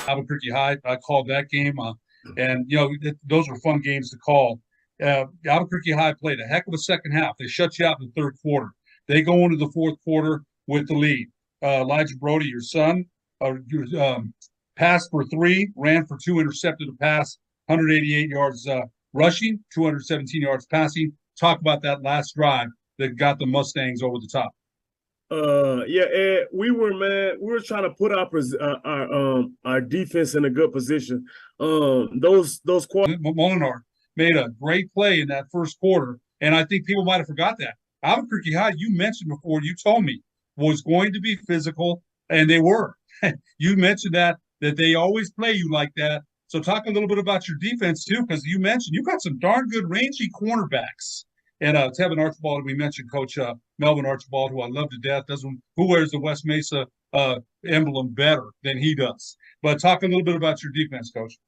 Albuquerque High. I called that game, and those were fun games to call. Albuquerque High played a heck of a second half. They shut you out in the third quarter. They go into the fourth quarter with the lead. Elijah Brody, your son, passed for three, ran for two, intercepted a pass, 188 yards rushing, 217 yards passing. Talk about that last drive that got the Mustangs over the top. Yeah, Ed, we were trying to put our defense in a good position. Those Molinar made a great play in that first quarter, and I think people might have forgot that. Albuquerque High, you mentioned before, you told me, was going to be physical, and they were. You mentioned that they always play you like that. So talk a little bit about your defense too, because you mentioned you've got some darn good rangy cornerbacks. And Tevin Archibald, we mentioned Coach Melvin Archibald, who I love to death, who wears the West Mesa emblem better than he does. But talk a little bit about your defense, Coach.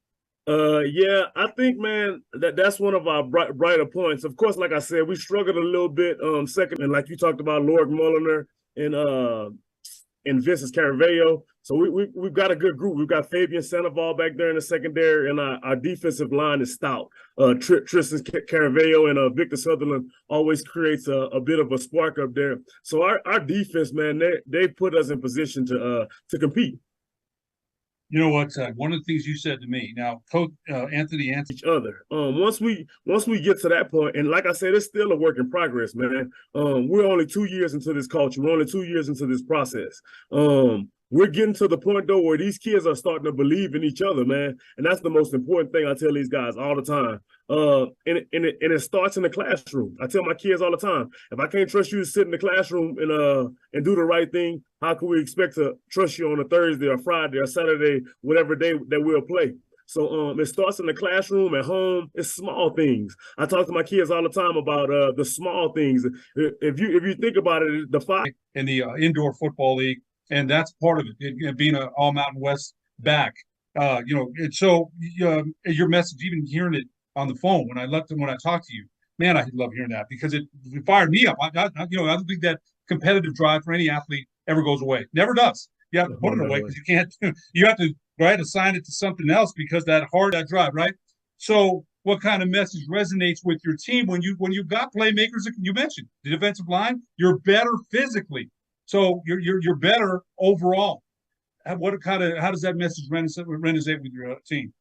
Yeah, I think, man, that's one of our brighter points. Of course, like I said, we struggled a little bit second, and like you talked about, Lord Mulliner and Vincent Caravello. So we've got a good group. We've got Fabian Sandoval back there in the secondary, and our defensive line is stout. Tristan Caravello and Victor Sutherland always creates a bit of a spark up there. So our defense, man, they put us in position to compete. You know what? One of the things you said to me. Now, Coach Anthony, each other. Once we get to that point, and like I said, it's still a work in progress, man. We're only 2 years into this culture. We're only 2 years into this process. We're getting to the point though where these kids are starting to believe in each other, man, and that's the most important thing I tell these guys all the time. And it starts in the classroom. I tell my kids all the time, if I can't trust you to sit in the classroom and do the right thing, how can we expect to trust you on a Thursday or Friday or Saturday, whatever day that we'll play? So it starts in the classroom, at home. It's small things. I talk to my kids all the time about the small things. If you think about it, the five in the indoor football league, and that's part of it being an all Mountain West back. And so your message, even hearing it on the phone when I talked to you, man, I love hearing that because it fired me up. I don't think that competitive drive for any athlete ever goes away. Never does. You have to put it away because you can't. You have to assign it to something else because that drive, right? So, what kind of message resonates with your team when you've got playmakers? You mentioned the defensive line. You're better physically, so you're better overall. How does that message resonate with your team?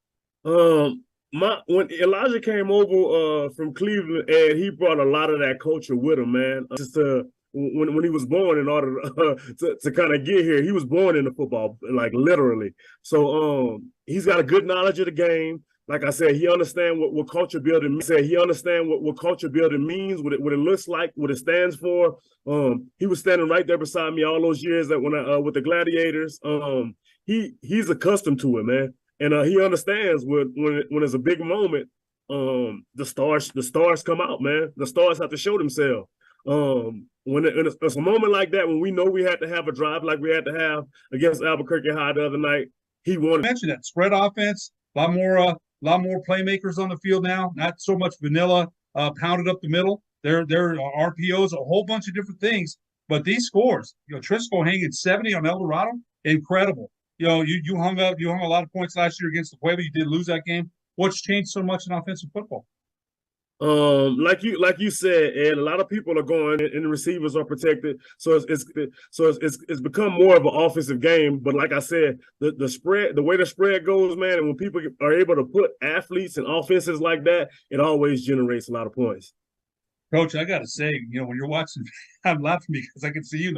When Elijah came over from Cleveland, and he brought a lot of that culture with him, man. Just when he was born, in order to kind of get here, he was born into football, like literally. So he's got a good knowledge of the game. Like I said, he understands what culture building means. He understands what culture building means, what it looks like, what it stands for. He was standing right there beside me all those years that when I with the Gladiators. He's accustomed to it, man. And he understands when it's a big moment, the stars come out, man. The stars have to show themselves. When it's a moment like that, when we know we had to have a drive like we had to have against Albuquerque High the other night, he wanted. Mention that spread offense, a lot more playmakers on the field now. Not so much vanilla pounded up the middle. There are RPOs, a whole bunch of different things. But these scores, Trisco hanging 70 on El Dorado, incredible. You hung a lot of points last year against the Puebla. You did lose that game. What's changed so much in offensive football? Like you said, Ed, a lot of people are going and the receivers are protected. So it's become more of an offensive game. But like I said, the way the spread goes, man, and when people are able to put athletes and offenses like that, it always generates a lot of points. Coach, I got to say, when you're watching, I'm laughing because I can see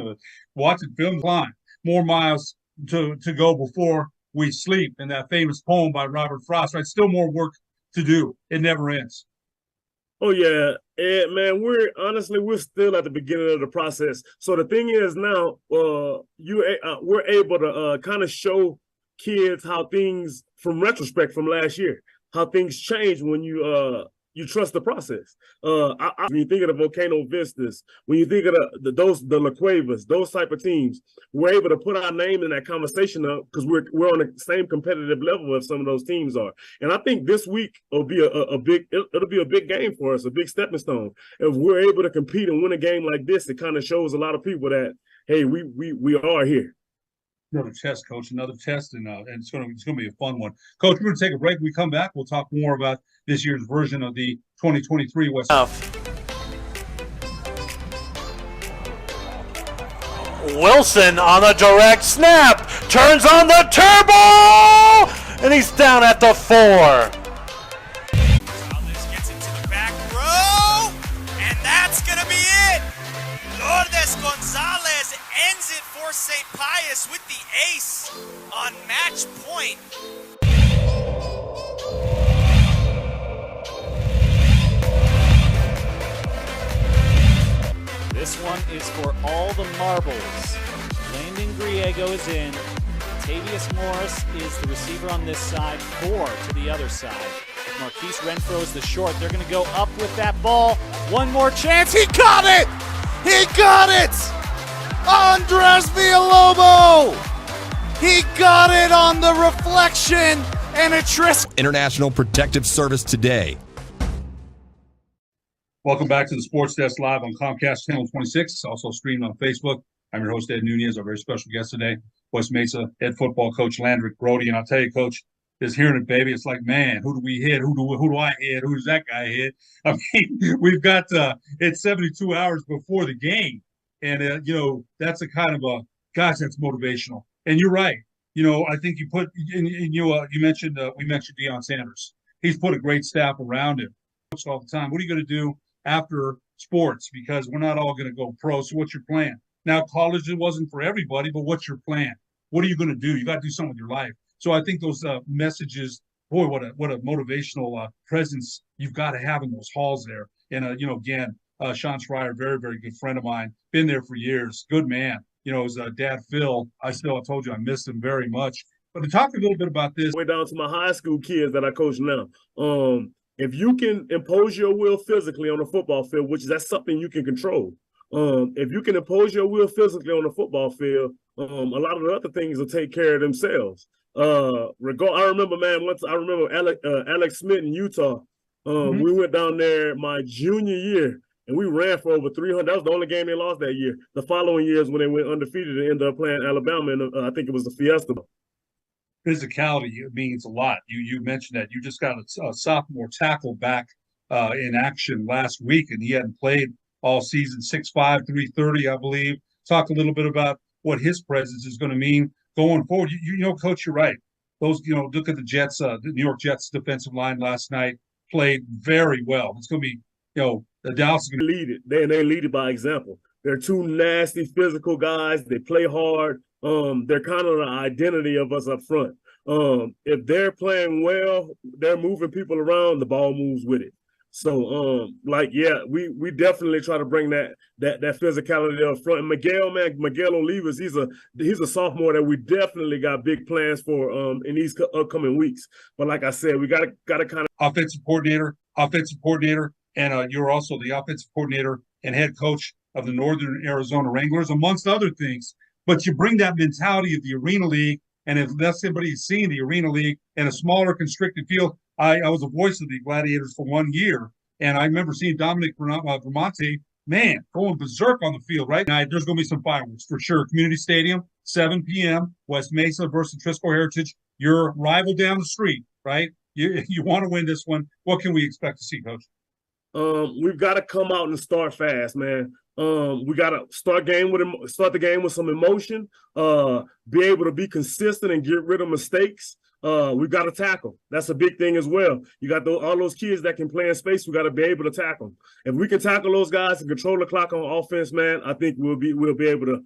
watching film line, more miles to go before we sleep, in that famous poem by Robert Frost, right? Still more work to do. It never ends. Oh yeah, and man, we're still at the beginning of the process. So the thing is now, we're able to kind of show kids how things from retrospect from last year, how things change when you trust the process. When you think of the Volcano Vistas, when you think of the La Cuevas, those type of teams, we're able to put our name in that conversation up because we're on the same competitive level as some of those teams are. And I think this week will be it'll be a big game for us, a big stepping stone. If we're able to compete and win a game like this, it kind of shows a lot of people that, hey, we are here. Another test, Coach. Another test, and it's gonna be a fun one, Coach. We're gonna take a break. When we come back, we'll talk more about this year's version of the 2023 West. Wilson on the direct snap, turns on the turbo, and he's down at the 4. Gonzalez gets into the back row, and that's going to be it. Lourdes Gonzalez ends it for St. Pius with the ace on match point. This one is for all the marbles. Landon Griego is in. Tavius Morris is the receiver on this side. 4 to the other side. Marquise Renfro is the short. They're going to go up with that ball. One more chance. He got it! He got it! Andres Villalobos! He got it on the reflection and a International Protective Service today. Welcome back to the Sports Desk Live on Comcast Channel 26. It's also streamed on Facebook. I'm your host, Ed Nunez, our very special guest today, West Mesa head football coach Landrick Brody. And I'll tell you, Coach, just hearing it, baby, it's like, man, who do we hit? Who do I hit? Who does that guy hit? I mean, we've got it's 72 hours before the game. And, that's a kind of gosh, that's motivational. And you're right. I think you put – you mentioned we mentioned Deion Sanders. He's put a great staff around him all the time. What are you going to do after sports? Because we're not all going to go pro. So what's your plan? Now, college, it wasn't for everybody, but what's your plan? What are you going to do? You got to do something with your life. So I think those messages, boy, what a motivational presence you've got to have in those halls there. And, again, Sean Schreier, very, very good friend of mine, been there for years. Good man. His dad, Phil, I told you I missed him very much. But to talk a little bit about this. Way down to my high school kids that I coach now. If you can impose your will physically on the football field, which that's something you can control. If you can impose your will physically on the football field, a lot of the other things will take care of themselves. I remember, man, I remember Alex Smith in Utah. We went down there my junior year, and we ran for over 300. That was the only game they lost that year. The following years when they went undefeated and ended up playing Alabama, and I think it was the Fiesta. Physicality means a lot. You mentioned that. You just got a sophomore tackle back in action last week, and he hadn't played all season. 6'5", 330, I believe. Talk a little bit about what his presence is going to mean going forward. Coach, you're right. Those, look at the Jets, the New York Jets defensive line last night played very well. It's going to be, the Dallas is going to lead it. They lead it by example. They're two nasty physical guys. They play hard. They're kind of the identity of us up front. If they're playing well, they're moving people around, the ball moves with it. So, we definitely try to bring that physicality up front. And Miguel Olivas, he's a sophomore that we definitely got big plans for in these upcoming weeks. But like I said, we gotta kind of offensive coordinator, and you're also the offensive coordinator and head coach of the Northern Arizona Wranglers, amongst other things. But you bring that mentality of the Arena League, and if that's somebody's seen the Arena League in a smaller constricted field, I was a voice of the Gladiators for 1 year, and I remember seeing Dominic Bramante, man, going berserk on the field, right? Now, there's going to be some fireworks for sure. Community Stadium, 7 p.m., West Mesa versus Trisco Heritage. Your rival down the street, right? You want to win this one. What can we expect to see, Coach? We've got to come out and start fast, man. We got to start the game with some emotion, be able to be consistent and get rid of mistakes. We've got to tackle. That's a big thing as well. You got all those kids that can play in space. We got to be able to tackle them. If we can tackle those guys and control the clock on offense, man, I think we'll be able